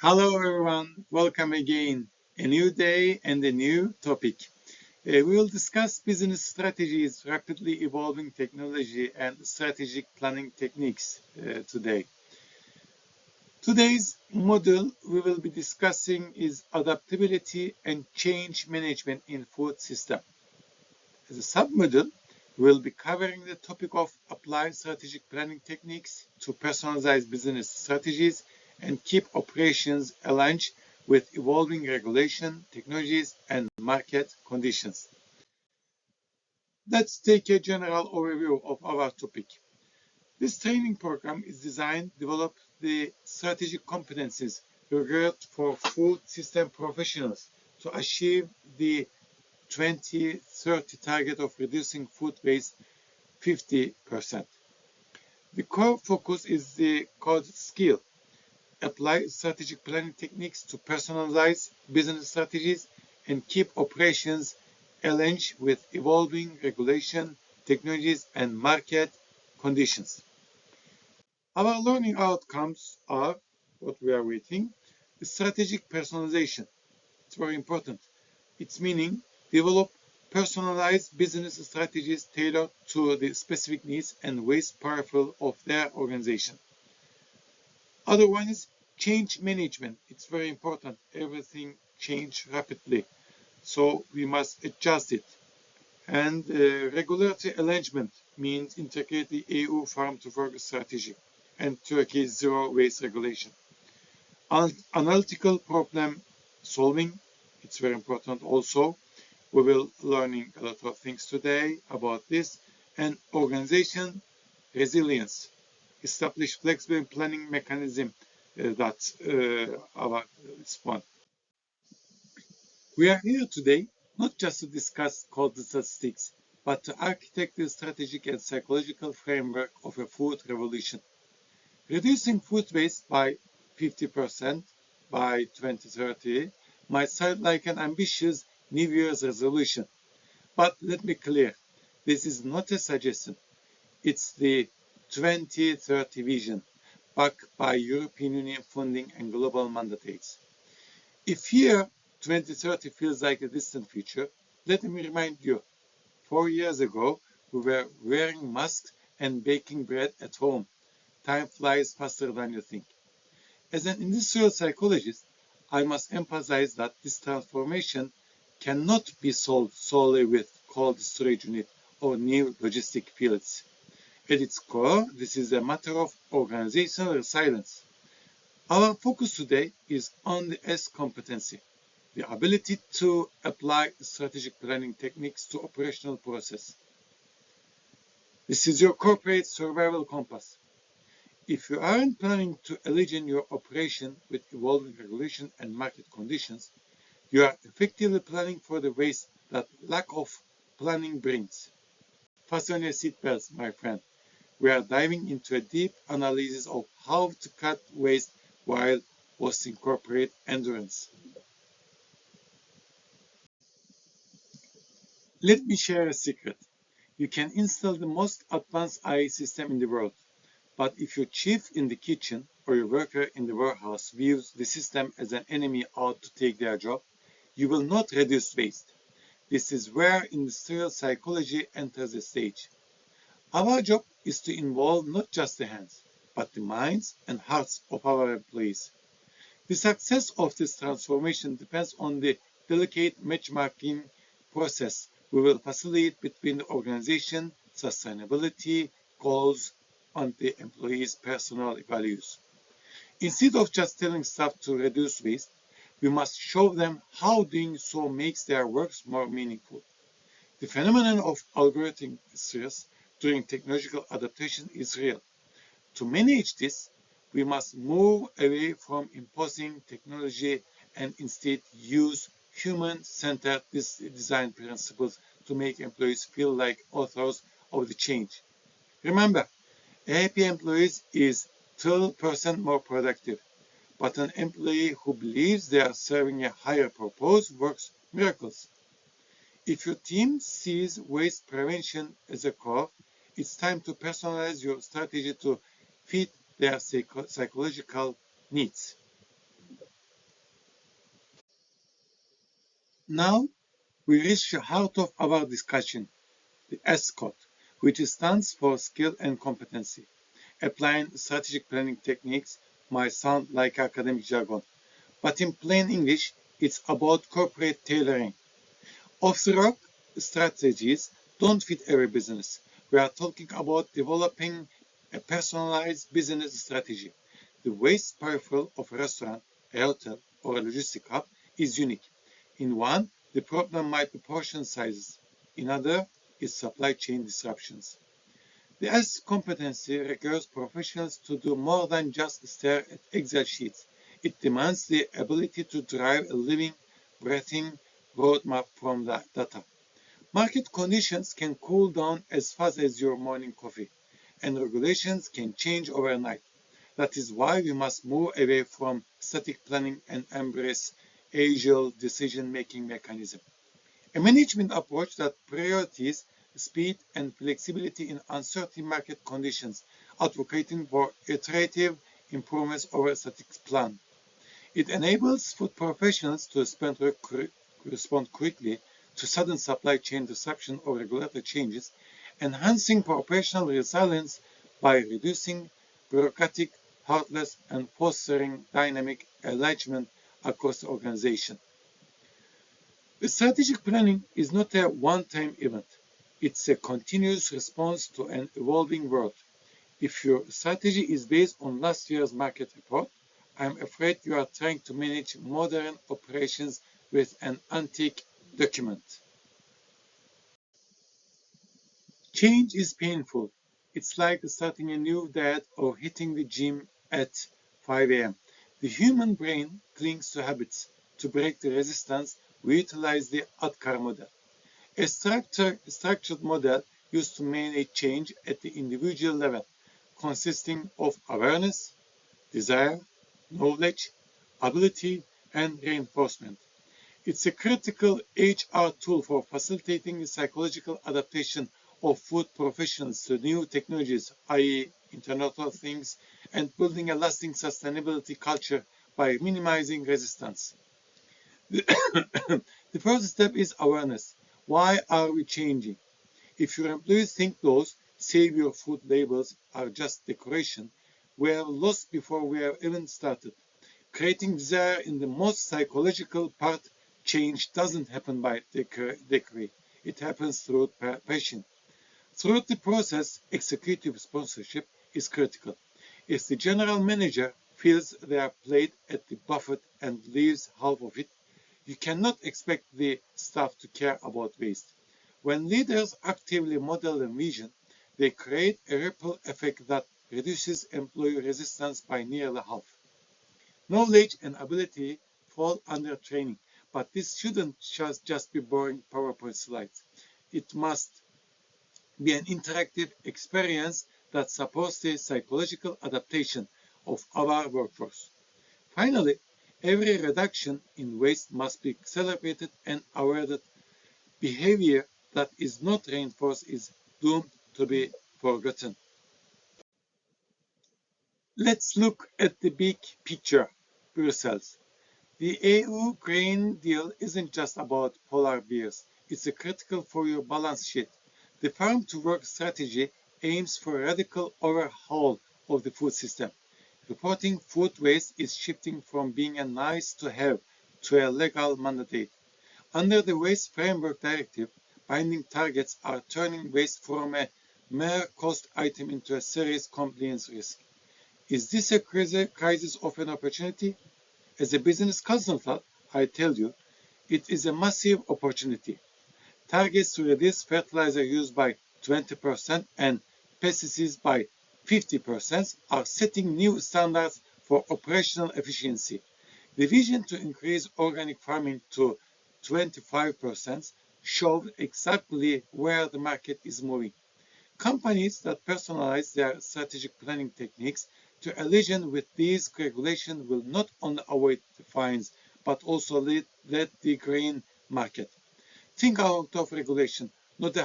Hello everyone, welcome again. A new day and a new topic. We will discuss business strategies, rapidly evolving technology and strategic planning techniques today. Today's module we will be discussing is adaptability and change management in food system. As a sub-module, we will be covering the topic of applying strategic planning techniques to personalize business strategies and keep operations aligned with evolving regulation, technologies, and market conditions. Let's take a general overview of our topic. This training program is designed to develop the strategic competencies required for food system professionals to achieve the 2030 target of reducing food waste 50%. The core focus is the code skill. Apply strategic planning techniques to personalize business strategies and keep operations aligned with evolving regulation, technologies, and market conditions. Our learning outcomes are what we are waiting. Strategic personalization. It's very important. It's meaning develop personalized business strategies tailored to the specific needs and ways powerful of their organization. Other one is change management. It's very important. Everything changes rapidly, so we must adjust it. And regulatory alignment means integrate the EU farm to fork strategy and Turkey's zero waste regulation. Analytical problem solving. It's very important also. We will learning a lot of things today about this. And organization resilience. Establish flexible planning mechanism that's our response. We are here today not just to discuss cold statistics, but to architect the strategic and psychological framework of a food revolution. Reducing food waste by 50% by 2030 might sound like an ambitious New Year's resolution. But let me be clear, this is not a suggestion. It's the 2030 vision, backed by European Union funding and global mandates. If year 2030 feels like a distant future, let me remind you, 4 years ago, we were wearing masks and baking bread at home. Time flies faster than you think. As an industrial psychologist, I must emphasize that this transformation cannot be solved solely with cold storage unit or new logistic fields. At its core, this is a matter of organizational resilience. Our focus today is on the S competency, the ability to apply strategic planning techniques to operational process. This is your corporate survival compass. If you aren't planning to align your operation with evolving regulation and market conditions, you are effectively planning for the waste that lack of planning brings. Fasten your seatbelts, my friend. We are diving into a deep analysis of how to cut waste while boosting corporate endurance. Let me share a secret. You can install the most advanced AI system in the world, but if your chief in the kitchen or your worker in the warehouse views the system as an enemy out to take their job, you will not reduce waste. This is where industrial psychology enters the stage. Our job is to involve not just the hands, but the minds and hearts of our employees. The success of this transformation depends on the delicate matchmaking process we will facilitate between the organization, sustainability, goals, and the employees' personal values. Instead of just telling staff to reduce waste, we must show them how doing so makes their works more meaningful. The phenomenon of algorithmic stress during technological adaptation is real. To manage this, we must move away from imposing technology and instead use human-centered design principles to make employees feel like authors of the change. Remember, a happy employee is 12% more productive, but an employee who believes they are serving a higher purpose works miracles. If your team sees waste prevention as a core, it's time to personalize your strategy to fit their psychological needs. Now we reach the heart of our discussion, the S code, which stands for skill and competency. Applying strategic planning techniques might sound like academic jargon, but in plain English, it's about corporate tailoring. Off-the-rock strategies don't fit every business. We are talking about developing a personalized business strategy. The waste profile of a restaurant, a hotel, or a logistic hub is unique. In one, the problem might be portion sizes. In other, it's supply chain disruptions. The S competency requires professionals to do more than just stare at Excel sheets. It demands the ability to drive a living, breathing roadmap from the data. Market conditions can cool down as fast as your morning coffee, and regulations can change overnight. That is why we must move away from static planning and embrace agile decision-making mechanism. A management approach that prioritizes speed and flexibility in uncertain market conditions, advocating for iterative improvements over a static plan. It enables food professionals to respond quickly to sudden supply chain disruption or regulatory changes, enhancing operational resilience by reducing bureaucratic hurdles and fostering dynamic alignment across the organization. Strategic planning is not a one-time event. It's a continuous response to an evolving world. If your strategy is based on last year's market report, I'm afraid you are trying to manage modern operations with an antique document. Change is painful. It's like starting a new diet or hitting the gym at 5 a.m. The human brain clings to habits. To break the resistance, we utilize the ADKAR model. A structured model used to manage change at the individual level, consisting of awareness, desire, knowledge, ability, and reinforcement. It's a critical HR tool for facilitating the psychological adaptation of food professionals to new technologies, i.e., Internet of Things, and building a lasting sustainability culture by minimizing resistance. The first step is awareness. Why are we changing? If your employees think those save your food labels are just decoration, we are lost before we have even started. Creating desire in the most psychological part, change doesn't happen by decree. It happens through passion. Throughout the process, executive sponsorship is critical. If the general manager fills their plate at the buffet and leaves half of it, you cannot expect the staff to care about waste. When leaders actively model a vision, they create a ripple effect that reduces employee resistance by nearly half. Knowledge and ability fall under training, but this shouldn't just be boring PowerPoint slides. It must be an interactive experience that supports the psychological adaptation of our workforce. Finally, every reduction in waste must be celebrated and awarded. Behavior that is not reinforced is doomed to be forgotten. Let's look at the big picture, Brussels. The EU Green Deal isn't just about polar bears. It's critical for your balance sheet. The farm to work strategy aims for a radical overhaul of the food system. Reporting food waste is shifting from being a nice to have to a legal mandate. Under the Waste Framework Directive, binding targets are turning waste from a mere cost item into a serious compliance risk. Is this a crisis of an opportunity? As a business consultant, I tell you, it is a massive opportunity. Targets to reduce fertilizer use by 20% and pesticides by 50% are setting new standards for operational efficiency. The vision to increase organic farming to 25% shows exactly where the market is moving. Companies that personalize their strategic planning techniques to align with these regulations will not only avoid the fines, but also lead the green market. Think out of regulation, not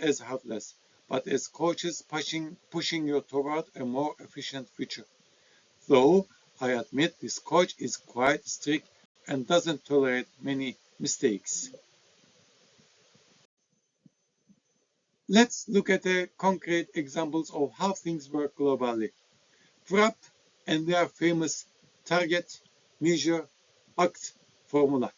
as heartless, but as coaches pushing you toward a more efficient future. Though I admit this coach is quite strict and doesn't tolerate many mistakes. Let's look at the concrete examples of how things work globally. WRAP and their famous target, measure, act formula.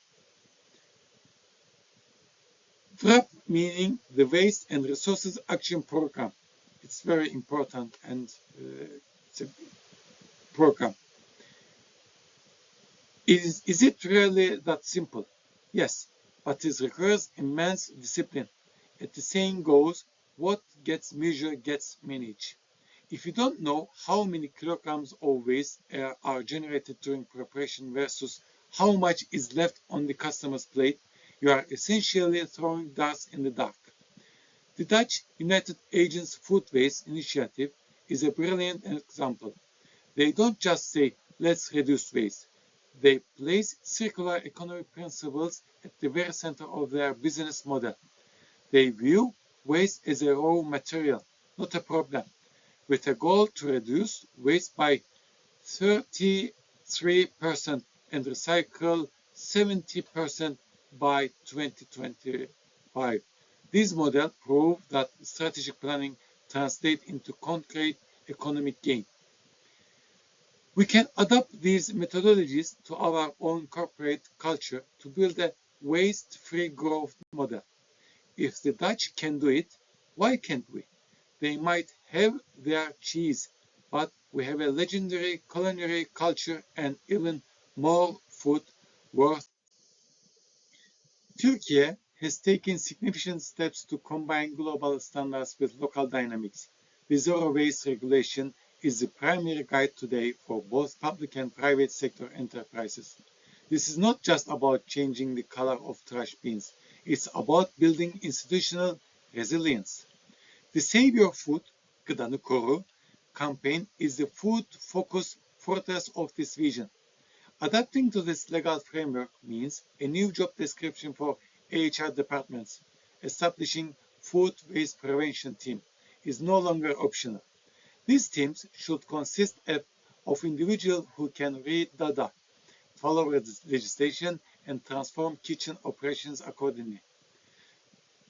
WRAP meaning the Waste and Resources Action Program. It's very important and it's a program. Is it really that simple? Yes, but it requires immense discipline. As the saying goes, what gets measured gets managed. If you don't know how many kilograms of waste are generated during preparation versus how much is left on the customer's plate, you are essentially throwing darts in the dark. The Dutch United Agents Food Waste Initiative is a brilliant example. They don't just say, let's reduce waste. They place circular economy principles at the very center of their business model. They view waste as a raw material, not a problem, with a goal to reduce waste by 33% and recycle 70% by 2025. These models prove that strategic planning translates into concrete economic gain. We can adapt these methodologies to our own corporate culture to build a waste-free growth model. If the Dutch can do it, why can't we? They might have their cheese, but we have a legendary culinary culture and even more food worth. Turkey has taken significant steps to combine global standards with local dynamics. The zero waste regulation is the primary guide today for both public and private sector enterprises. This is not just about changing the color of trash bins, it's about building institutional resilience. The Save Your Food, Gıdanı Koru campaign is the food-focused fortress of this vision. Adapting to this legal framework means a new job description for HR departments. Establishing food waste prevention team is no longer optional. These teams should consist of individuals who can read data, follow legislation, and transform kitchen operations accordingly.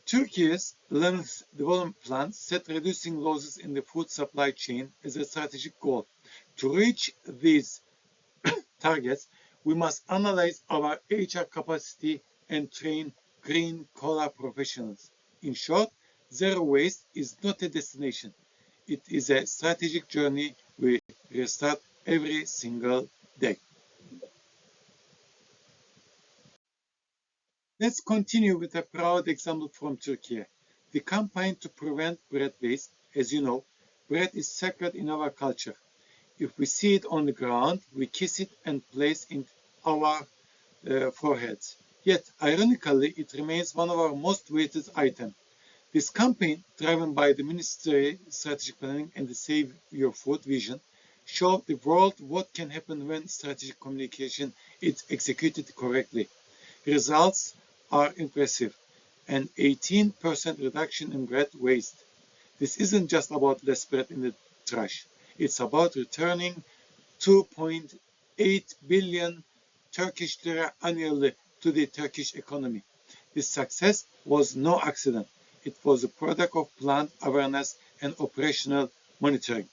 Turkey's 11th development plan set reducing losses in the food supply chain as a strategic goal. To reach these targets, we must analyze our HR capacity and train green-collar professionals. In short, zero waste is not a destination. It is a strategic journey we restart every single day. Let's continue with a proud example from Turkey. The campaign to prevent bread waste. As you know, bread is sacred in our culture. If we see it on the ground, we kiss it and place it in our foreheads. Yet, ironically, it remains one of our most weighted items. This campaign, driven by the Ministry Strategic Planning and the Save Your Food vision, showed the world what can happen when strategic communication is executed correctly. Results are impressive. An 18% reduction in bread waste. This isn't just about less bread in the trash. It's about returning 2.8 billion Turkish lira annually to the Turkish economy. This success was no accident. It was a product of planned awareness and operational monitoring.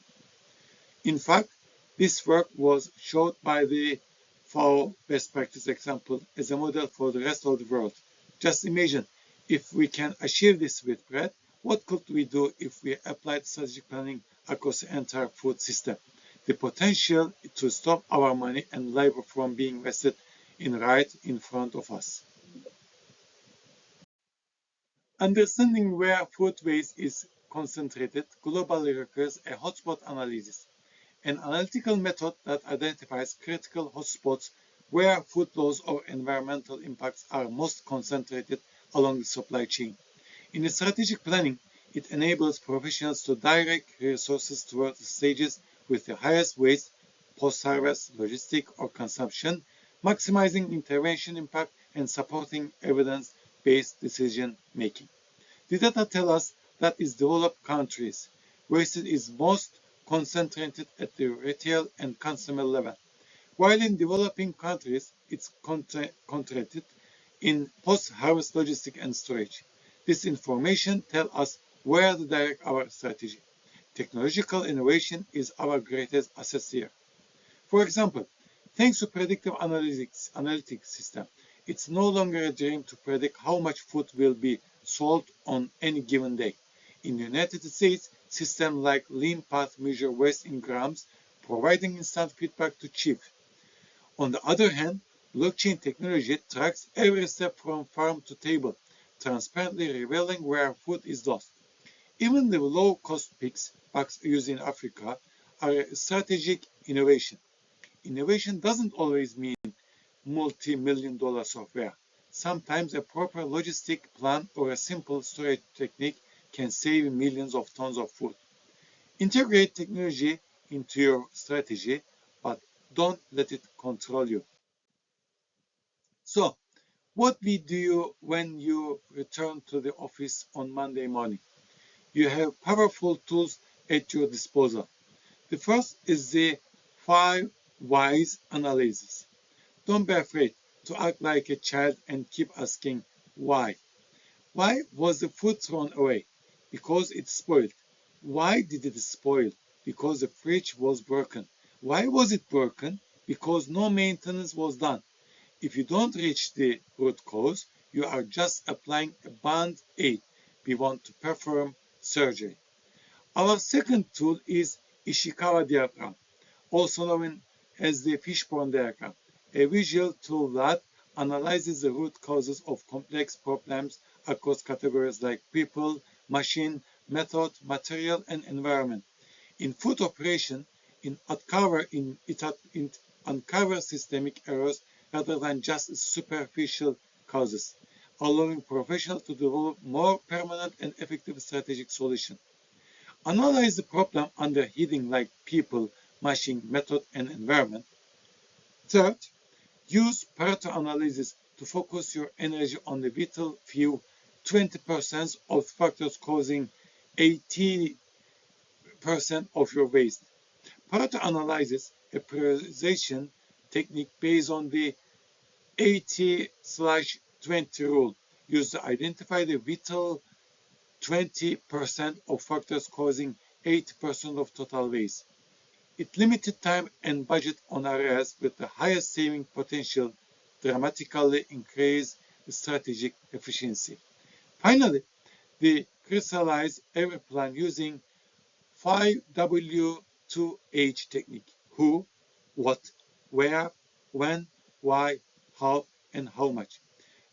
In fact, this work was showed by the FAO best practice example as a model for the rest of the world. Just imagine, if we can achieve this with bread, what could we do if we applied strategic planning across the entire food system? The potential to stop our money and labor from being wasted right in front of us. Understanding where food waste is concentrated globally requires a hotspot analysis, an analytical method that identifies critical hotspots where food loss or environmental impacts are most concentrated along the supply chain. In strategic planning, it enables professionals to direct resources towards stages with the highest waste, post-harvest, logistic, or consumption, maximizing intervention impact and supporting evidence-based decision-making. The data tell us that in developed countries, waste is most concentrated at the retail and consumer level, while in developing countries, it's concentrated in post-harvest logistics and storage. This information tells us where to direct our strategy. Technological innovation is our greatest asset here. For example, thanks to predictive analytics system, it's no longer a dream to predict how much food will be sold on any given day. In the United States, systems like Lean Path measure waste in grams, providing instant feedback to chief. On the other hand, blockchain technology tracks every step from farm to table, transparently revealing where food is lost. Even the low-cost packs used in Africa are a strategic innovation. Innovation doesn't always mean multi-million dollar software. Sometimes a proper logistic plan or a simple storage technique can save millions of tons of food. Integrate technology into your strategy, but don't let it control you. So, what we do when you return to the office on Monday morning? You have powerful tools at your disposal. The first is the 5 whys analysis. Don't be afraid to act like a child and keep asking why. Why was the food thrown away? Because it spoiled. Why did it spoil? Because the fridge was broken. Why was it broken? Because no maintenance was done. If you don't reach the root cause, you are just applying a band-aid. We want to perform surgery. Our second tool is Ishikawa diagram, also known as the fishbone diagram, a visual tool that analyzes the root causes of complex problems across categories like people, machine, method, material, and environment. In food operation, it uncovers systemic errors rather than just superficial causes, allowing professionals to develop more permanent and effective strategic solutions. Analyze the problem under heading like people, machine, method, and environment. Third, use Pareto analysis to focus your energy on the vital few 20% of factors causing 80% of your waste. Pareto analysis a prioritization technique based on the 80/20 rule used to identify the vital 20% of factors causing 80% of total waste. It limited time and budget on areas with the highest saving potential, dramatically increase strategic efficiency. Finally, the crystallize every plan using 5W2H technique: who, what, where, when, why, how, and how much.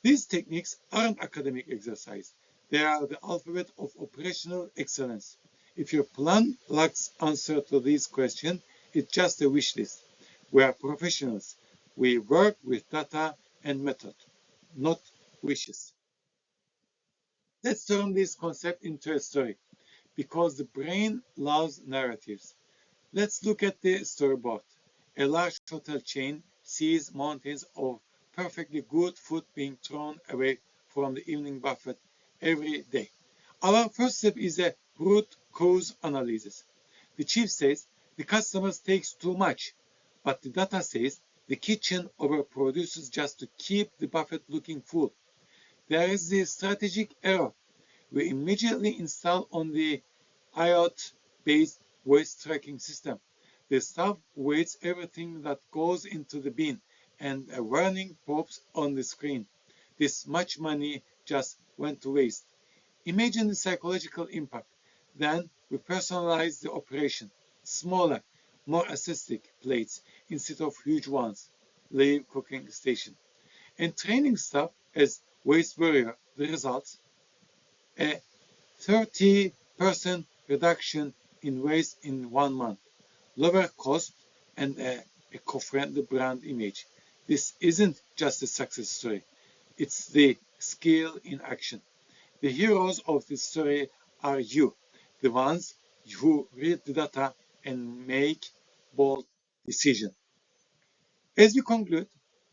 These techniques aren't academic exercise. They are the alphabet of operational excellence. If your plan lacks answer to these questions, it's just a wish list. We are professionals. We work with data and method, not wishes. Let's turn this concept into a story, because the brain loves narratives. Let's look at the storyboard. A large hotel chain sees mountains of perfectly good food being thrown away from the evening buffet every day. Our first step is a root cause analysis. The chief says the customers takes too much, but the data says the kitchen overproduces just to keep the buffet looking full. There is the strategic error. We immediately install on the IoT-based waste tracking system. The staff weighs everything that goes into the bin, and a warning pops on the screen. This much money just went to waste. Imagine the psychological impact. Then we personalize the operation. Smaller, more aesthetic plates instead of huge ones. Live cooking station. And training staff as waste warrior. The results: a 30% reduction in waste in 1 month, lower cost, and a eco-friendly brand image. This isn't just a success story. It's the skill in action. The heroes of this story are you, the ones who read the data and make bold decisions. As we conclude,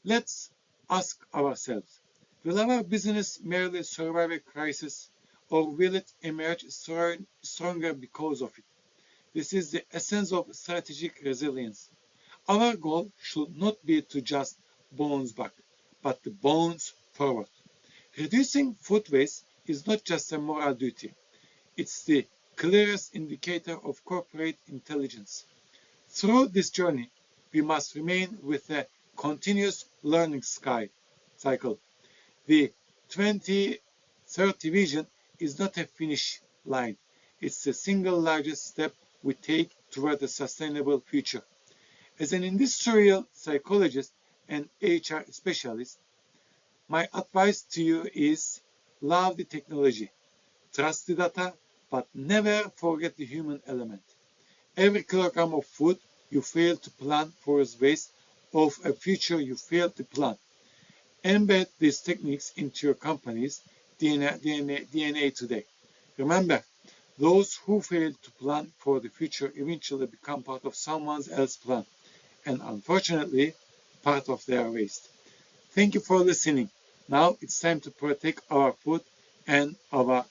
let's ask ourselves, will our business merely survive a crisis, or will it emerge stronger because of it? This is the essence of strategic resilience. Our goal should not be to just bounce back, but to bounce forward. Reducing food waste is not just a moral duty, it's the clearest indicator of corporate intelligence. Through this journey, we must remain with a continuous learning cycle. The 2030 vision is not a finish line. It's the single largest step we take toward a sustainable future. As an industrial psychologist and HR specialist, my advice to you is love the technology, trust the data, but never forget the human element. Every kilogram of food you fail to plan for is waste of a future you failed to plan. Embed these techniques into your company's DNA today. Remember, those who fail to plan for the future eventually become part of someone else's plan, and unfortunately, part of their waste. Thank you for listening. Now it's time to protect our food and our